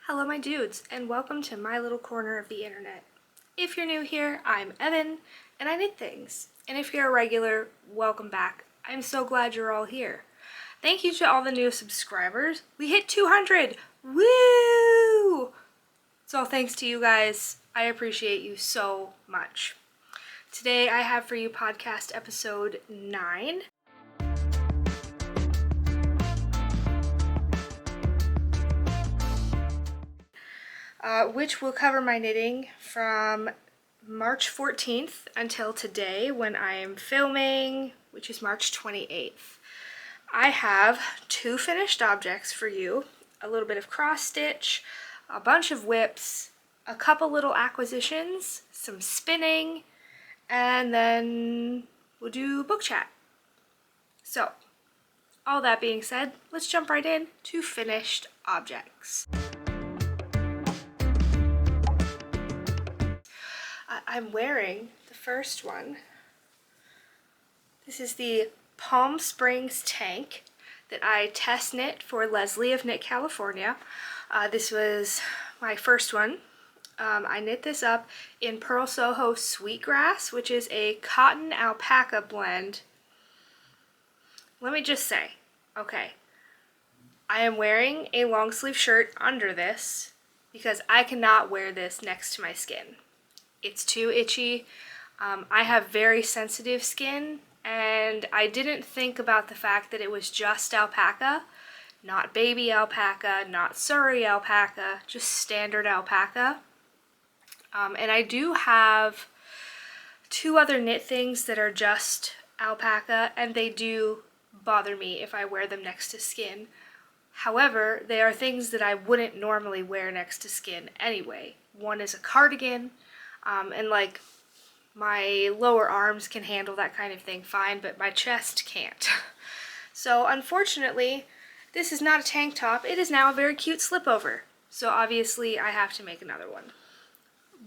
Hello my dudes, and welcome to my little corner of the internet. If you're new here, I'm Evan, and I knit things. And if you're a regular, welcome back. I'm so glad you're all here. Thank you to all the new subscribers. We hit 200! Woo! It's all thanks to you guys. I appreciate you so much. Today I have for you podcast episode 9. Which will cover my knitting from March 14th until today when I am filming, which is March 28th. I have 2 finished objects for you, a little bit of cross stitch, a bunch of whips, a couple little acquisitions, some spinning, and then we'll do book chat. So, all that being said, let's jump right in to finished objects. I'm wearing the first one. This is the Palm Springs tank that I test knit for Leslie of Knit California. This was my first one. I knit this up in Purl Soho Sweetgrass, which is a cotton alpaca blend. Let me just say, okay, I am wearing a long sleeve shirt under this because I cannot wear this next to my skin. It's too itchy. I have very sensitive skin, and I didn't think about the fact that it was just alpaca, not baby alpaca, not Surrey alpaca, just standard alpaca. And I do have 2 other knit things that are just alpaca, and they do bother me if I wear them next to skin. However, they are things that I wouldn't normally wear next to skin anyway. One is a cardigan, and like my lower arms can handle that kind of thing fine, but my chest can't. So unfortunately, this is not a tank top. It is now a very cute slipover. So obviously I have to make another one.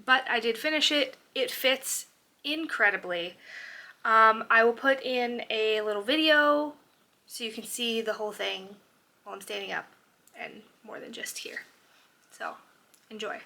But I did finish it. It fits incredibly. I will put in a little video so you can see the whole thing while I'm standing up and more than just here. So enjoy.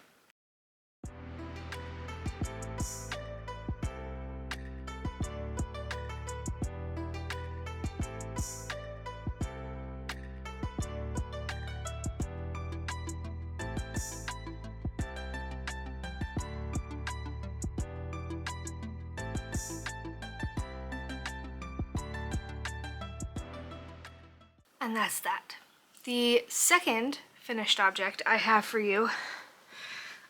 And that's that. The second finished object I have for you,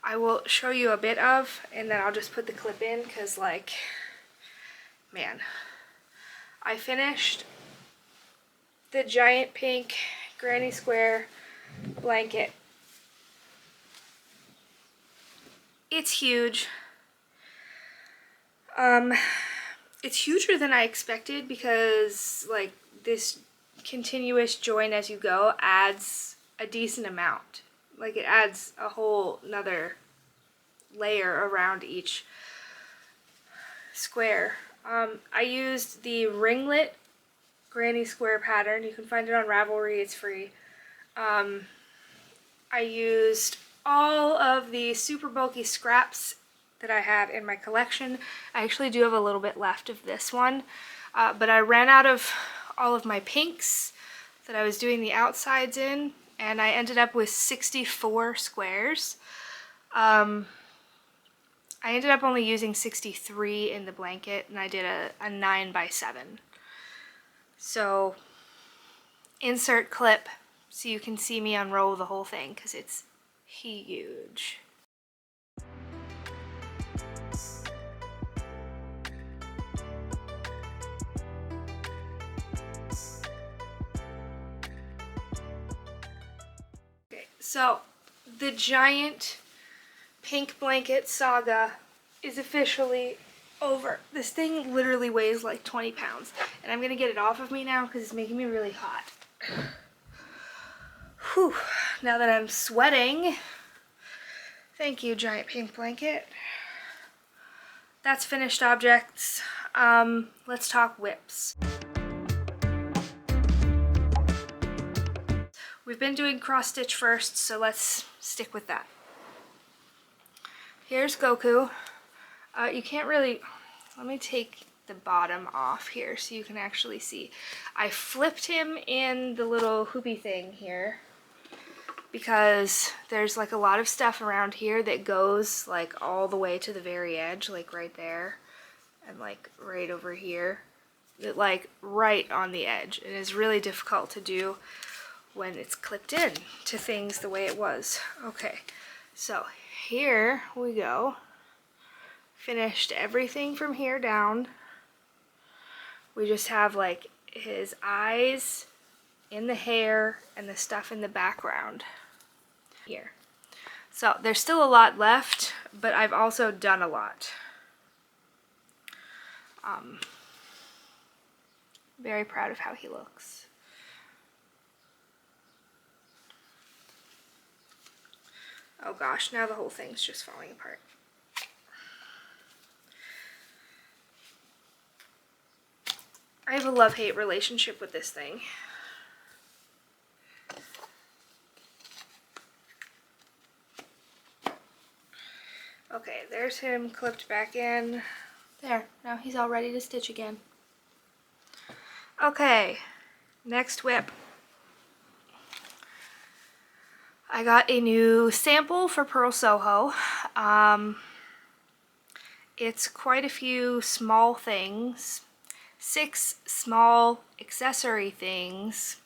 I will show you a bit of, and then I'll just put the clip in because, like, man. I finished the giant pink granny square blanket. It's huge. It's huger than I expected because, like, this continuous join as you go adds a decent amount. Like, it adds a whole another layer around each square. I used the ringlet granny square pattern. You can find it on Ravelry, it's free. I used all of the super bulky scraps that I had in my collection. I actually do have a little bit left of this one, but I ran out of all of my pinks that I was doing the outsides in, and I ended up with 64 squares. I ended up only using 63 in the blanket, and I did a 9x7. So insert clip so you can see me unroll the whole thing because it's huge. So, the giant pink blanket saga is officially over. This thing literally weighs like 20 pounds, and I'm going to get it off of me now because it's making me really hot. Whew, now that I'm sweating, thank you, giant pink blanket. That's finished objects. Let's talk whips. we've been doing cross stitch first, so let's stick with that. Here's Goku. You can't really, let me take the bottom off here so you can actually see. I flipped him in the little hoopy thing here because there's like a lot of stuff around here that goes like all the way to the very edge, like right there and like right over here, like right on the edge. It is really difficult to do when it's clipped in to things the way it was. Okay, so here we go. Finished everything from here down. We just have like his eyes in the hair and the stuff in the background here. So there's still a lot left, but I've also done a lot. Very proud of how he looks. Oh gosh, now the whole thing's just falling apart. I have a love-hate relationship with this thing. Okay, there's him clipped back in. There, now he's all ready to stitch again. Okay, next whip. I got a new sample for Purl Soho. It's quite a few small things. 6 small accessory things.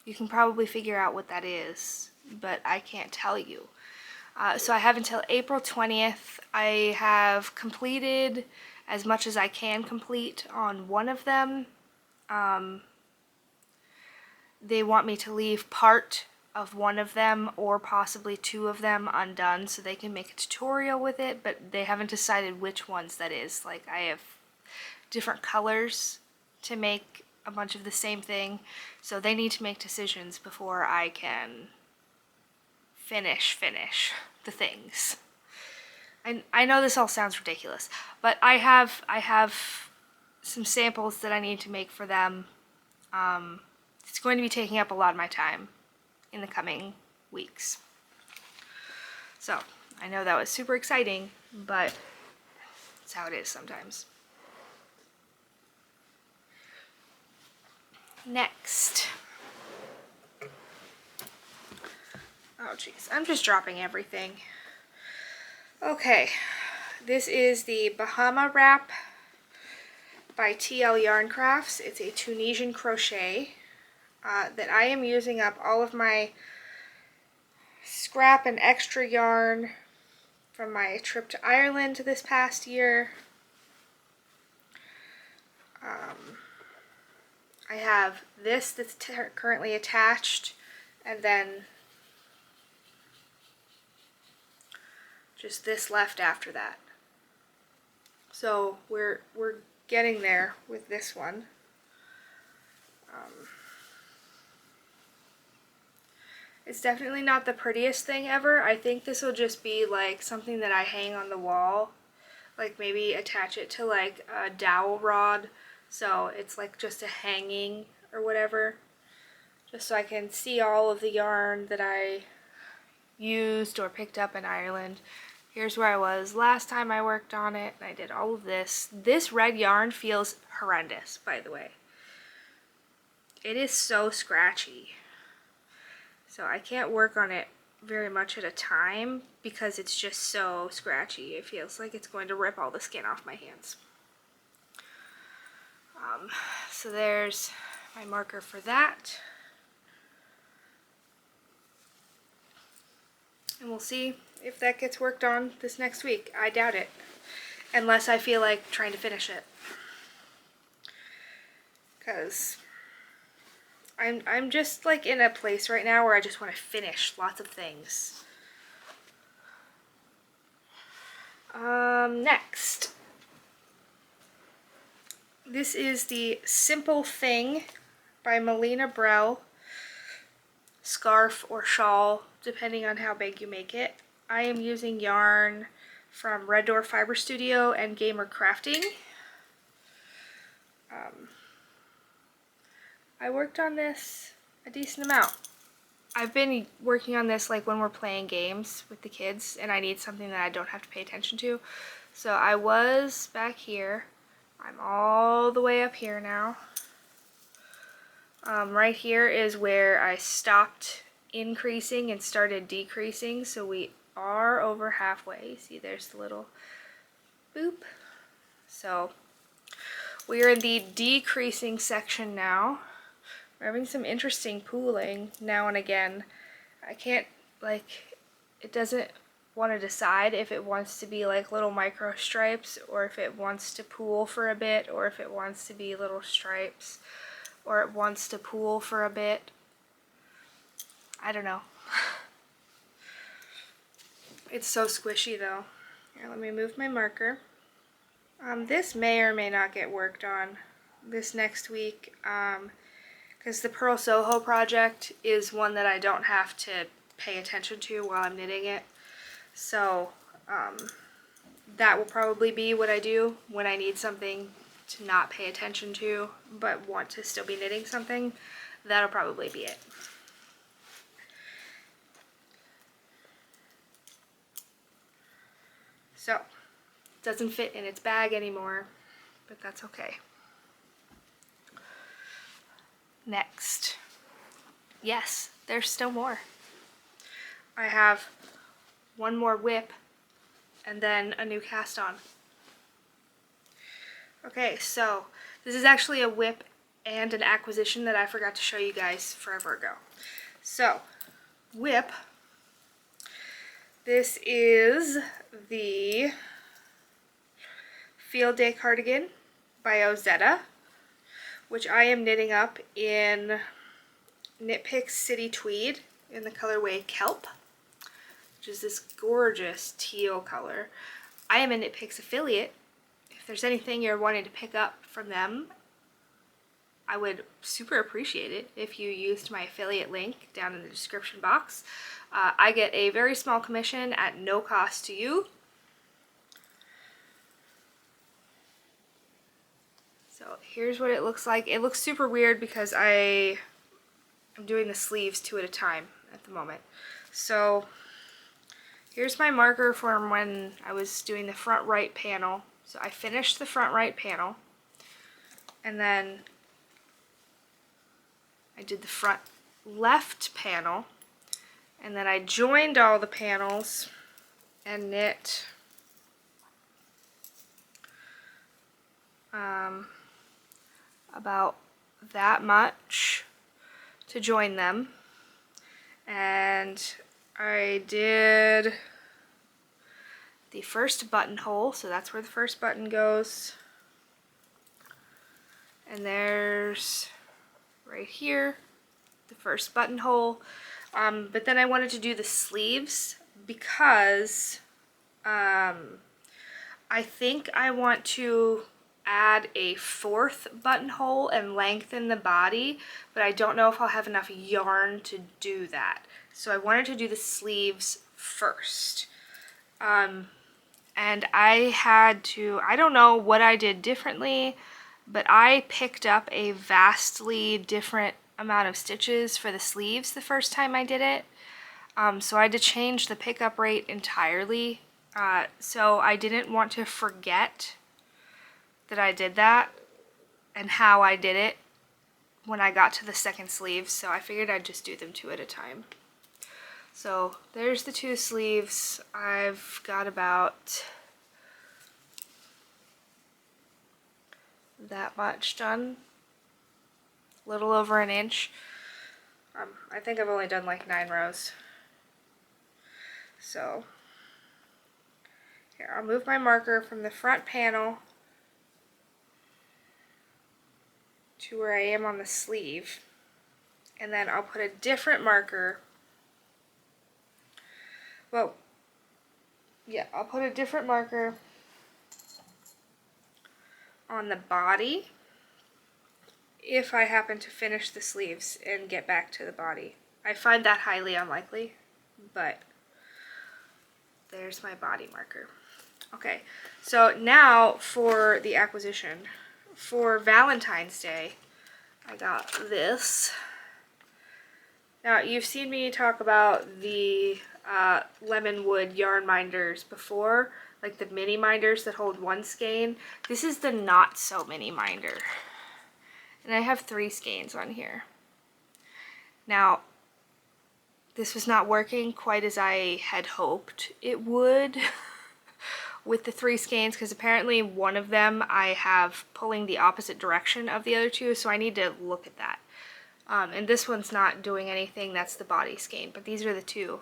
You can probably figure out what that is, but I can't tell you. So I have until April 20th. I have completed as much as I can complete on one of them. They want me to leave part of one of them or possibly 2 of them undone so they can make a tutorial with it, but they haven't decided which ones that is. Like, I have different colors to make a bunch of the same thing, so they need to make decisions before I can finish the things. I know this all sounds ridiculous, but I have some samples that I need to make for them. It's going to be taking up a lot of my time in the coming weeks. So, I know that was super exciting, but it's how it is sometimes. Next. Oh jeez, I'm just dropping everything. Okay, this is the Bahama Wrap by TLYarn Crafts. It's a Tunisian crochet that I am using up all of my scrap and extra yarn from my trip to Ireland this past year. I have this that's currently attached, and then just this left after that. So we're getting there with this one. It's definitely not the prettiest thing ever. I think this will just be like something that I hang on the wall, like maybe attach it to like a dowel rod, so it's like just a hanging or whatever, just so I can see all of the yarn that I used or picked up in Ireland. Here's where I was last time I worked on it, and I did all of this. This red yarn feels horrendous, by the way. It is so scratchy. So I can't work on it very much at a time because it's just so scratchy. It feels like it's going to rip all the skin off my hands. So there's my marker for that. And we'll see if that gets worked on this next week. I doubt it, unless I feel like trying to finish it. Because I'm just like in a place right now where I just want to finish lots of things. Next. This is the Simple Thing by Melina Brell. Scarf or shawl, depending on how big you make it. I am using yarn from Red Door Fiber Studio and Gamer Crafting. I worked on this a decent amount. I've been working on this like when we're playing games with the kids and I need something that I don't have to pay attention to. So I was back here. I'm all the way up here now. Right here is where I stopped increasing and started decreasing. So we are over halfway. See, there's the little boop. So we are in the decreasing section now. We're having some interesting pooling now and again. I can't, like, it doesn't want to decide if it wants to be like little micro stripes or if it wants to pool for a bit or if it wants to be little stripes or it wants to pool for a bit. I don't know. It's so squishy though. Here, let me move my marker. This may or may not get worked on this next week. Because the Purl Soho project is one that I don't have to pay attention to while I'm knitting it. So that will probably be what I do when I need something to not pay attention to but want to still be knitting something. That'll probably be it. So, it doesn't fit in its bag anymore, but that's okay. Next. Yes, there's still more. I have one more whip and then a new cast on. Okay, so this is actually a whip and an acquisition that I forgot to show you guys forever ago. So, whip. This is the Field Day Cardigan by Ozetta, which I am knitting up in Knit Picks City Tweed in the colorway Kelp, which is this gorgeous teal color. I am a Knit Picks affiliate. If there's anything you're wanting to pick up from them, I would super appreciate it if you used my affiliate link down in the description box. I get a very small commission at no cost to you. So here's what it looks like. It looks super weird because I'm doing the sleeves 2 at a time at the moment. So here's my marker from when I was doing the front right panel. So I finished the front right panel and then I did the front left panel and then I joined all the panels and knit about that much to join them, and I did the first buttonhole, so that's where the first button goes, and there's right here the first buttonhole, but then I wanted to do the sleeves because I think I want to add a 4th buttonhole and lengthen the body, but I don't know if I'll have enough yarn to do that. So I wanted to do the sleeves first. And I had to, I don't know what I did differently, but I picked up a vastly different amount of stitches for the sleeves the first time I did it. So I had to change the pickup rate entirely. So I didn't want to forget that I did that and how I did it when I got to the second sleeve, so I figured I'd just do them 2 at a time. So there's the 2 sleeves. I've got about that much done, a little over an inch. I think I've only done like 9 rows. So here, I'll move my marker from the front panel to where I am on the sleeve, and then I'll put a different marker. Well, yeah, I'll put a different marker on the body if I happen to finish the sleeves and get back to the body. I find that highly unlikely, but there's my body marker. Okay, so now for the acquisition. for Valentine's Day, I got this. Now, you've seen me talk about the Lemonwood yarn minders before, like the mini minders that hold one skein. This is the not so mini minder. And I have 3 skeins on here. Now, this was not working quite as I had hoped it would with the 3 skeins, because apparently one of them I have pulling the opposite direction of the other 2, so I need to look at that. And this one's not doing anything, that's the body skein, but these are the 2,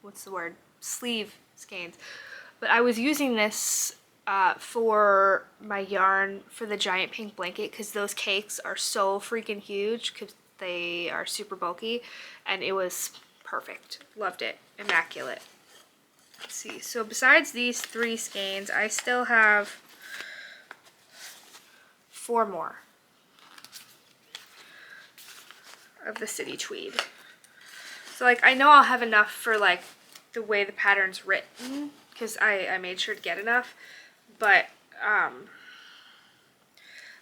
what's the word, sleeve skeins. But I was using this for my yarn for the giant pink blanket, because those cakes are so freaking huge, because they are super bulky, and it was perfect. Loved it. Immaculate. Let's see, so besides these 3 skeins, I still have 4 more of the City Tweed. So like, I know I'll have enough for like the way the pattern's written, because I made sure to get enough, but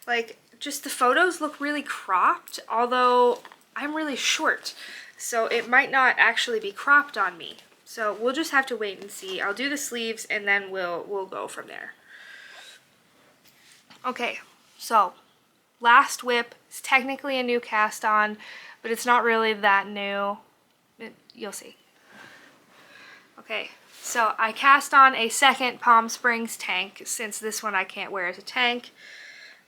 like, just the photos look really cropped, although I'm really short, so it might not actually be cropped on me. So we'll just have to wait and see. I'll do the sleeves and then we'll go from there. Okay, so last whip is technically a new cast on, but it's not really that new. You'll see. Okay, so I cast on a second Palm Springs tank, since this one I can't wear as a tank.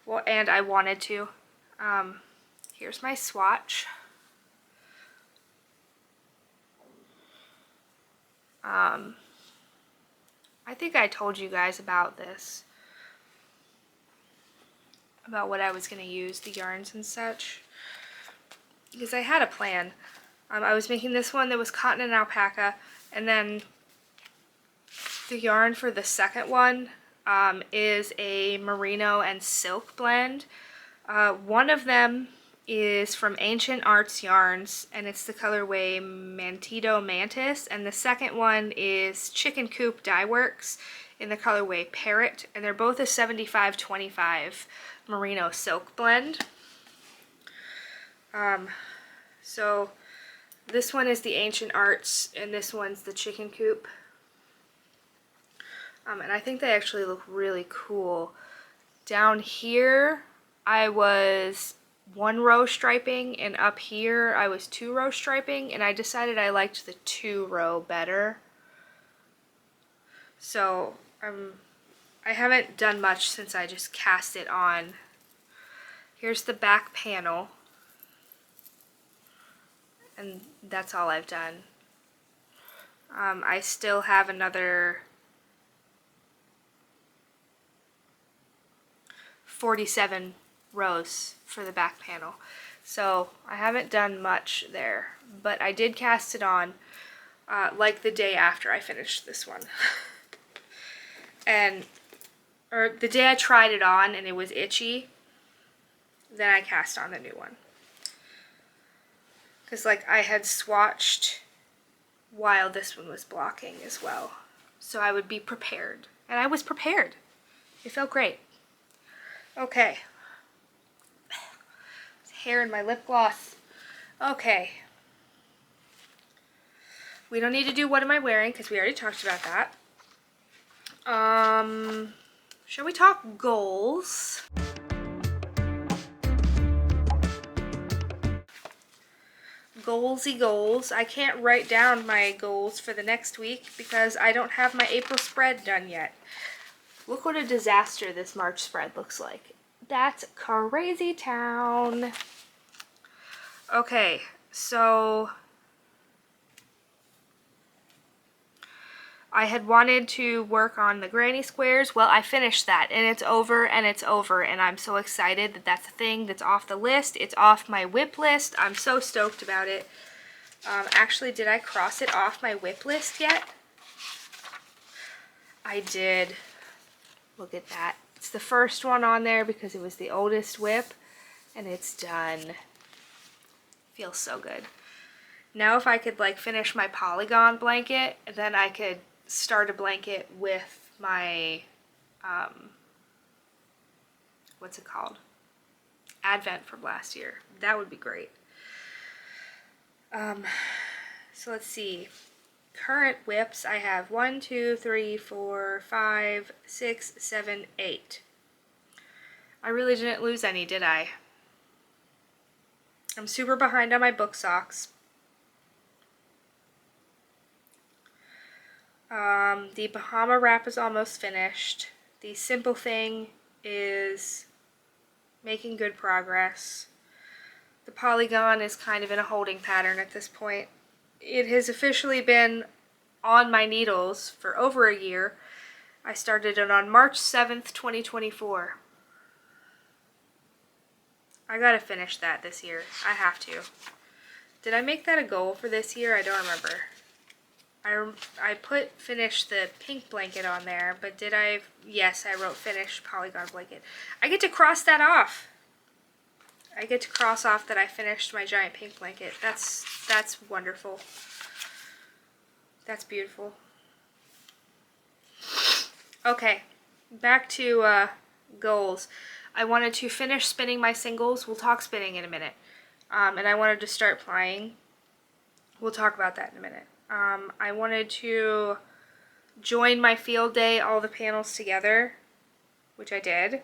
Well, and I wanted to. Here's my swatch. I think I told you guys about this, about what I was going to use, the yarns and such, because I had a plan. I was making this one that was cotton and alpaca, and then the yarn for the second one is a merino and silk blend. One of them is from Ancient Arts Yarns, and it's the colorway Mantito Mantis, and the second one is Chicken Coop Dye Works in the colorway Parrot, and they're both a 75-25 merino silk blend. So this one is the Ancient Arts, and this one's the Chicken Coop. And I think they actually look really cool. Down here, I was 1 row striping, and up here I was 2 row striping, and I decided I liked the 2 row better. So I haven't done much since I just cast it on. Here's the back panel, and that's all I've done. I still have another 47 rows for the back panel, so I haven't done much there, but I did cast it on like the day after I finished this one. Or the day I tried it on and it was itchy, then I cast on the new one, because like I had swatched while this one was blocking as well, so I would be prepared, and I was prepared. It felt great. Okay. Hair in my lip gloss. Okay. We don't need to do what am I wearing, because we already talked about that. Shall we talk goals? Goalsy goals. I can't write down my goals for the next week because I don't have my April spread done yet. Look what a disaster this March spread looks like. That's crazy town. Okay, so I had wanted to work on the granny squares. Well, I finished that, and it's over, and I'm so excited that that's a thing that's off the list. It's off my whip list. I'm so stoked about it. Actually, did I cross it off my whip list yet? I did. Look at that. It's the first one on there because it was the oldest whip, and it's done. Feels so good. Now if I could like finish my Polygon blanket, then I could start a blanket with my what's it called? Advent from last year. That would be great. So let's see. Current whips, I have 1, 2, 3, 4, 5, 6, 7, 8. I really didn't lose any, did I? I'm super behind on my book socks. The Bahama Wrap is almost finished. The Simple Thing is making good progress. The Polygon is kind of in a holding pattern at this point. It has officially been on my needles for over a year. I started it on March 7th, 2024. I gotta finish that this year. I have to. Did I make that a goal for this year? I don't remember. I put finish the pink blanket on there, but did I? Yes, I wrote finish Polygon blanket. I get to cross that off. I get to cross off that I finished my giant pink blanket. That's wonderful. That's beautiful. Okay, back to goals. I wanted to finish spinning my singles. We'll talk spinning in a minute. And I wanted to start plying. We'll talk about that in a minute. I wanted to join my field day, all the panels together, which I did.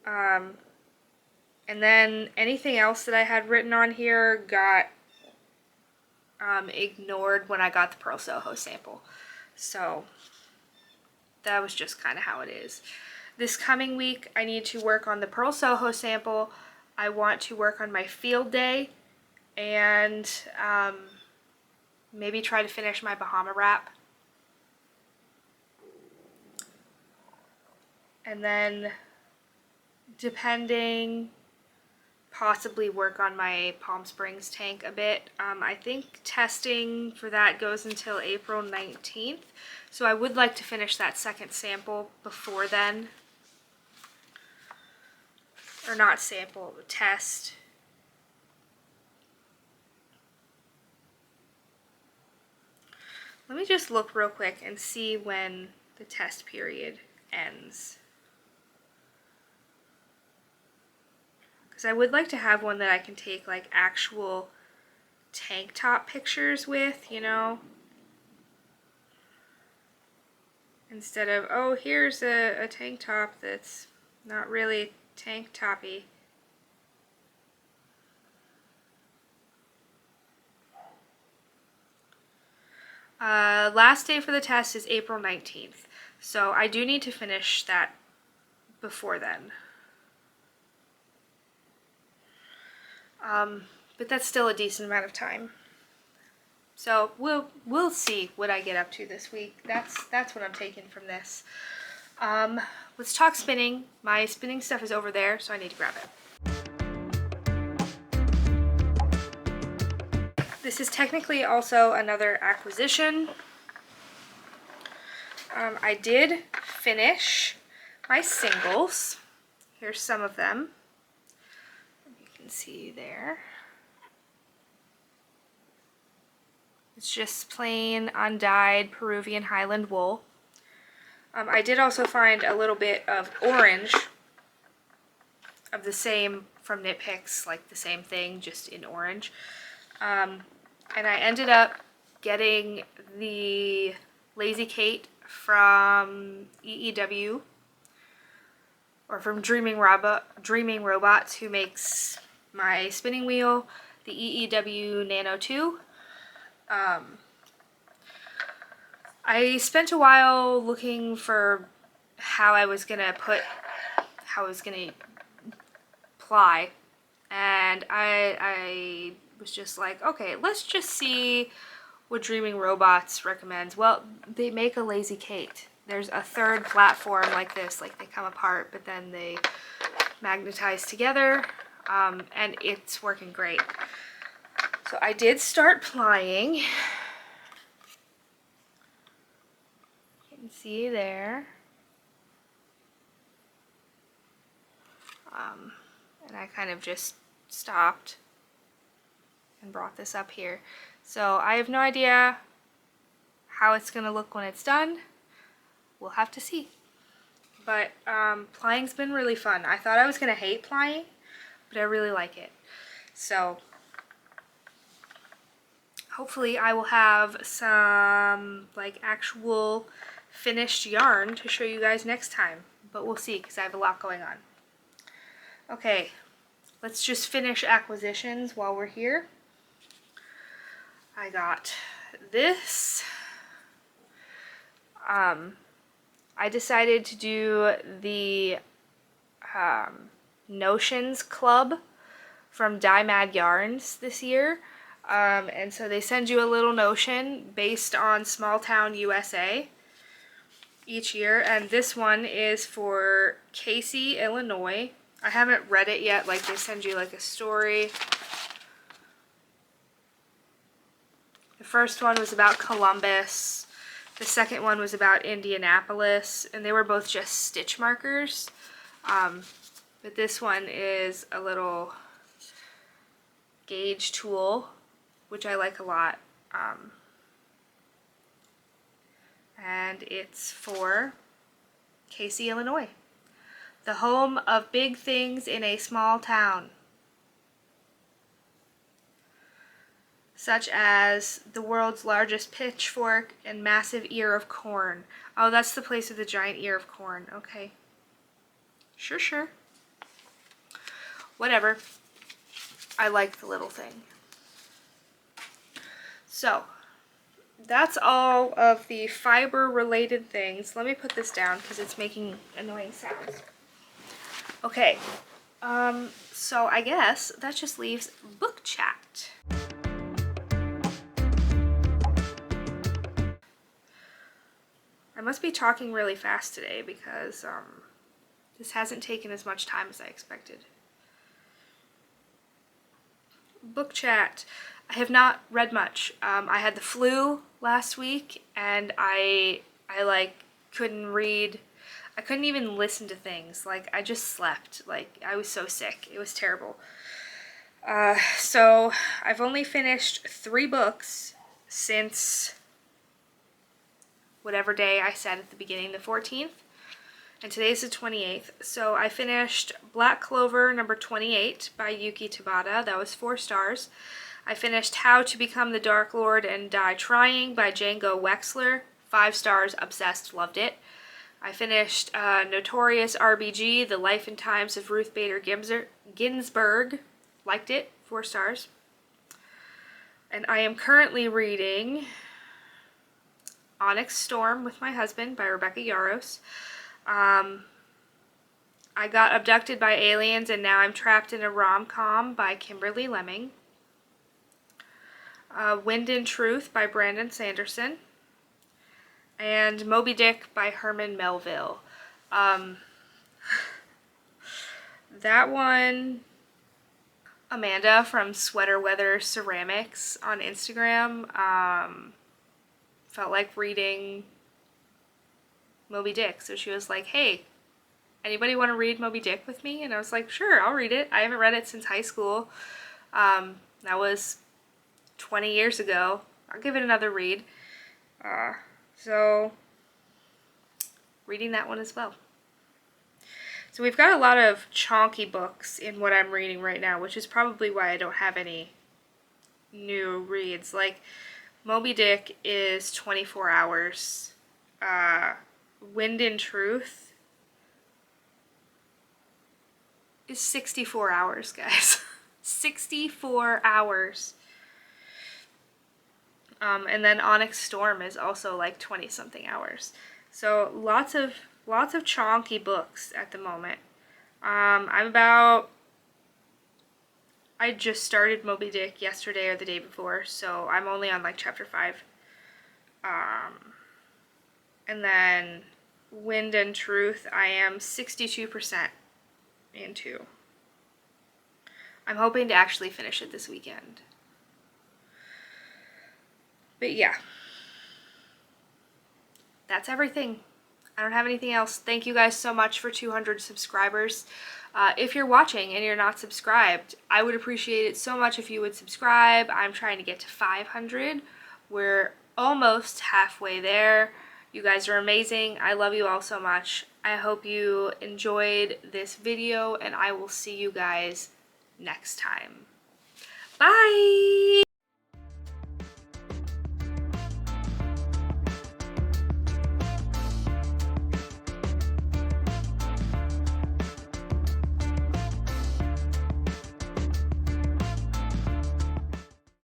And then anything else that I had written on here got ignored when I got the Purl Soho sample. So that was just kind of how it is. This coming week, I need to work on the Purl Soho sample. I want to work on my field day and maybe try to finish my Bahama Wrap. And then, depending, possibly work on my Palm Springs tank a bit. I think testing for that goes until April 19th. So I would like to finish that second sample before then. Or not sample, test. Let me just look real quick and see when the test period ends. Because I would like to have one that I can take like actual tank top pictures with, you know? Instead of, oh, here's a tank top that's not really tank toppy. Last day for the test is April 19th, so I do need to finish that before then. But that's still a decent amount of time. So we'll see what I get up to this week. That's what I'm taking from this. Let's talk spinning. My spinning stuff is over there, so I need to grab it. This is technically also another acquisition. I did finish my singles. Here's some of them. You can see there. It's just plain undyed Peruvian Highland wool. I did also find a little bit of orange of the same from Knit Picks, like the same thing, just in orange. And I ended up getting the Lazy Kate from EEW, or from Dreaming Robots, who makes my spinning wheel, the EEW Nano 2. I spent a while looking for how I was gonna ply, and I was just like, okay, let's just see what Dreaming Robots recommends. Well, they make a Lazy Kate. There's a third platform like this, like they come apart, but then they magnetize together, and it's working great. So I did start plying. You can see there. And I kind of just stopped and brought this up here. So I have no idea how it's going to look when it's done. We'll have to see. But plying's been really fun. I thought I was gonna hate plying, but I really like it. So hopefully I will have some like actual finished yarn to show you guys next time, but we'll see because I have a lot going on. Okay, let's just finish acquisitions while we're here. I got this. I decided to do the Notions Club from Dye Mad Yarns this year. And so they send you a little notion based on small town USA each year. And this one is for Casey, Illinois. I haven't read it yet. Like, they send you like a story. The first one was about Columbus. The second one was about Indianapolis, and they were both just stitch markers. But this one is a little gauge tool, which I like a lot. And it's for Casey, Illinois, the home of big things in a small town, such as the world's largest pitchfork and massive ear of corn. Oh, that's the place with the giant ear of corn. Okay. Sure. Whatever. I like the little thing. So, that's all of the fiber related things. Let me put this down because it's making annoying sounds. Okay. So I guess that just leaves book chat. I must be talking really fast today because this hasn't taken as much time as I expected. Book chat. I have not read much. I had the flu last week and I like couldn't read. I couldn't even listen to things. Like, I just slept. Like, I was so sick. It was terrible. So I've only finished 3 books since whatever day I said at the beginning, the 14th, and today's the 28th. So I finished Black Clover number 28 by Yuki Tabata. That was 4 stars. I finished How to Become the Dark Lord and Die Trying by Django Wexler. 5 stars, obsessed, loved it. I finished Notorious RBG, The Life and Times of Ruth Bader Ginsburg. Liked it, 4 stars. And I am currently reading Onyx Storm with My Husband by Rebecca Yarros. I Got Abducted by Aliens and Now I'm Trapped in a Rom-Com by Kimberly Lemming. Wind and Truth by Brandon Sanderson. And Moby Dick by Herman Melville. That one, Amanda from Sweater Weather Ceramics on Instagram, felt like reading Moby Dick. So she was like, hey, anybody want to read Moby Dick with me? And I was like, sure, I'll read it. I haven't read it since high school. That was 20 years ago. I'll give it another read. So, reading that one as well. So we've got a lot of chonky books in what I'm reading right now, which is probably why I don't have any new reads. Like, Moby Dick is 24 hours. Wind and Truth is 64 hours, guys. 64 hours. And then Onyx Storm is also like 20-something hours. So lots of chonky books at the moment. I just started Moby Dick yesterday or the day before, so I'm only on like chapter 5. And then Wind and Truth, I am 62% into. I'm hoping to actually finish it this weekend. But yeah, that's everything. I don't have anything else. Thank you guys so much for 200 subscribers. If you're watching and you're not subscribed, I would appreciate it so much if you would subscribe. I'm trying to get to 500. We're almost halfway there. You guys are amazing. I love you all so much. I hope you enjoyed this video, and I will see you guys next time. Bye!